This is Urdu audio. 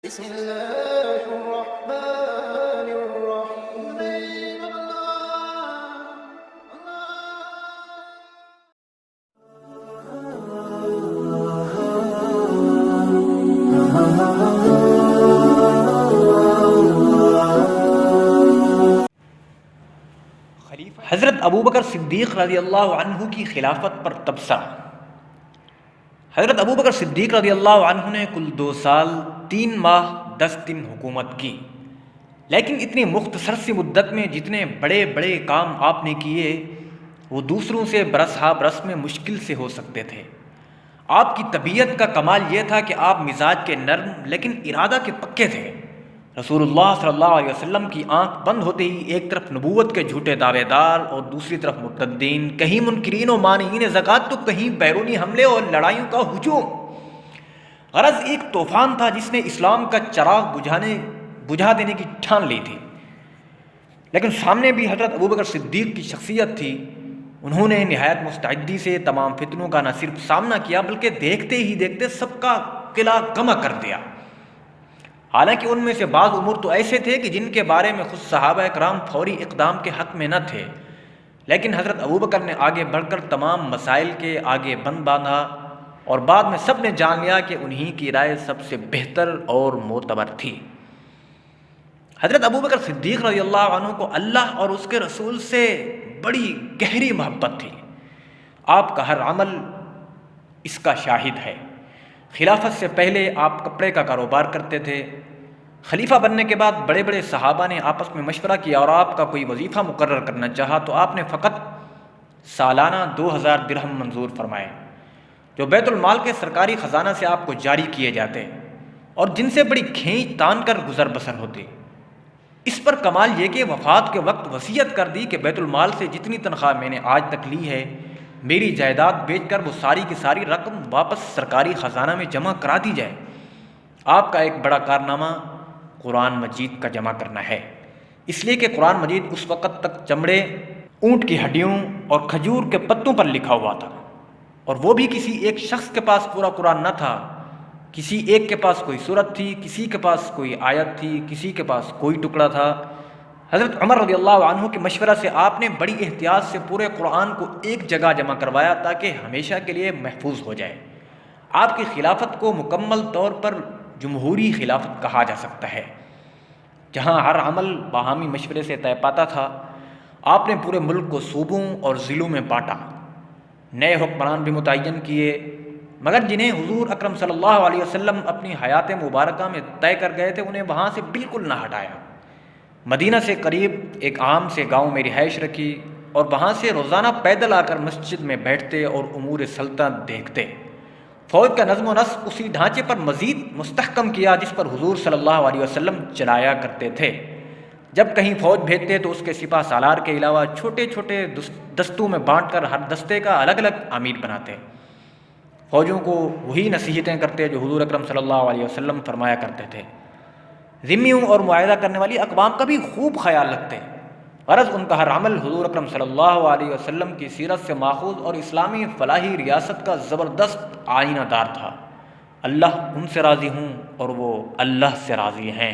بسم الله الرحمن الرحيم. حضرت ابوبکر صدیق رضی اللہ عنہ کی خلافت پر تبصرہ۔ حضرت ابوبکر صدیق رضی اللہ عنہ نے کل 2 سال 3 ماہ 10 دن حکومت کی، لیکن اتنی مختصر سی مدت میں جتنے بڑے بڑے کام آپ نے کیے وہ دوسروں سے برس ہا برس میں مشکل سے ہو سکتے تھے۔ آپ کی طبیعت کا کمال یہ تھا کہ آپ مزاج کے نرم لیکن ارادہ کے پکے تھے۔ رسول اللہ صلی اللہ علیہ وسلم کی آنکھ بند ہوتے ہی ایک طرف نبوت کے جھوٹے دعوے دار اور دوسری طرف مرتدین، کہیں منکرین و مانعین زکوٰۃ تو کہیں بیرونی حملے اور لڑائیوں کا ہجوم۔ غرض ایک طوفان تھا جس نے اسلام کا چراغ بجھا دینے کی ٹھان لی تھی، لیکن سامنے بھی حضرت ابوبکر صدیق کی شخصیت تھی۔ انہوں نے نہایت مستعدی سے تمام فتنوں کا نہ صرف سامنا کیا بلکہ دیکھتے ہی دیکھتے سب کا قلعہ گما کر دیا۔ حالانکہ ان میں سے بعض امور تو ایسے تھے کہ جن کے بارے میں خود صحابہ کرام فوری اقدام کے حق میں نہ تھے، لیکن حضرت ابوبکر نے آگے بڑھ کر تمام مسائل کے آگے بند باندھا، اور بعد میں سب نے جان لیا کہ انہی کی رائے سب سے بہتر اور معتبر تھی۔ حضرت ابوبکر صدیق رضی اللہ عنہ کو اللہ اور اس کے رسول سے بڑی گہری محبت تھی۔ آپ کا ہر عمل اس کا شاہد ہے۔ خلافت سے پہلے آپ کپڑے کا کاروبار کرتے تھے۔ خلیفہ بننے کے بعد بڑے بڑے صحابہ نے آپس میں مشورہ کیا اور آپ کا کوئی وظیفہ مقرر کرنا چاہا تو آپ نے فقط سالانہ 2000 درہم منظور فرمائے، جو بیت المال کے سرکاری خزانہ سے آپ کو جاری کیے جاتے اور جن سے بڑی کھینچ تان کر گزر بسر ہوتی۔ اس پر کمال یہ کہ وفات کے وقت وصیت کر دی کہ بیت المال سے جتنی تنخواہ میں نے آج تک لی ہے، میری جائیداد بیچ کر وہ ساری کی ساری رقم واپس سرکاری خزانہ میں جمع کرا دی جائے۔ آپ کا ایک بڑا کارنامہ قرآن مجید کا جمع کرنا ہے، اس لیے کہ قرآن مجید اس وقت تک چمڑے، اونٹ کی ہڈیوں اور کھجور کے پتوں پر لکھا ہوا تھا، اور وہ بھی کسی ایک شخص کے پاس پورا قرآن نہ تھا۔ کسی ایک کے پاس کوئی سورت تھی، کسی کے پاس کوئی آیت تھی، کسی کے پاس کوئی ٹکڑا تھا۔ حضرت عمر رضی اللہ عنہ کے مشورہ سے آپ نے بڑی احتیاط سے پورے قرآن کو ایک جگہ جمع کروایا تاکہ ہمیشہ کے لیے محفوظ ہو جائے۔ آپ کی خلافت کو مکمل طور پر جمہوری خلافت کہا جا سکتا ہے، جہاں ہر عمل باہمی مشورے سے طے پاتا تھا۔ آپ نے پورے ملک کو صوبوں اور ضلعوں میں بانٹا، نئے حکمران بھی متعین کیے، مگر جنہیں حضور اکرم صلی اللہ علیہ وسلم اپنی حیات مبارکہ میں طے کر گئے تھے انہیں وہاں سے بالکل نہ ہٹایا۔ مدینہ سے قریب ایک عام سے گاؤں میں رہائش رکھی اور وہاں سے روزانہ پیدل آ کر مسجد میں بیٹھتے اور امور سلطنت دیکھتے۔ فوج کا نظم و نسق اسی ڈھانچے پر مزید مستحکم کیا جس پر حضور صلی اللہ علیہ وسلم چلایا کرتے تھے۔ جب کہیں فوج بھیجتے تو اس کے سپہ سالار کے علاوہ چھوٹے چھوٹے دستوں میں بانٹ کر ہر دستے کا الگ الگ امیر بناتے۔ فوجوں کو وہی نصیحتیں کرتے جو حضور اکرم صلی اللہ علیہ وسلم فرمایا کرتے تھے۔ ذمیوں اور معاہدہ کرنے والی اقوام کا بھی خوب خیال رکھتے، غرض ان کا ہر عمل حضور اکرم صلی اللہ علیہ وسلم کی سیرت سے ماخوذ اور اسلامی فلاحی ریاست کا زبردست آئینہ دار تھا۔ اللہ ان سے راضی ہوں اور وہ اللہ سے راضی ہیں۔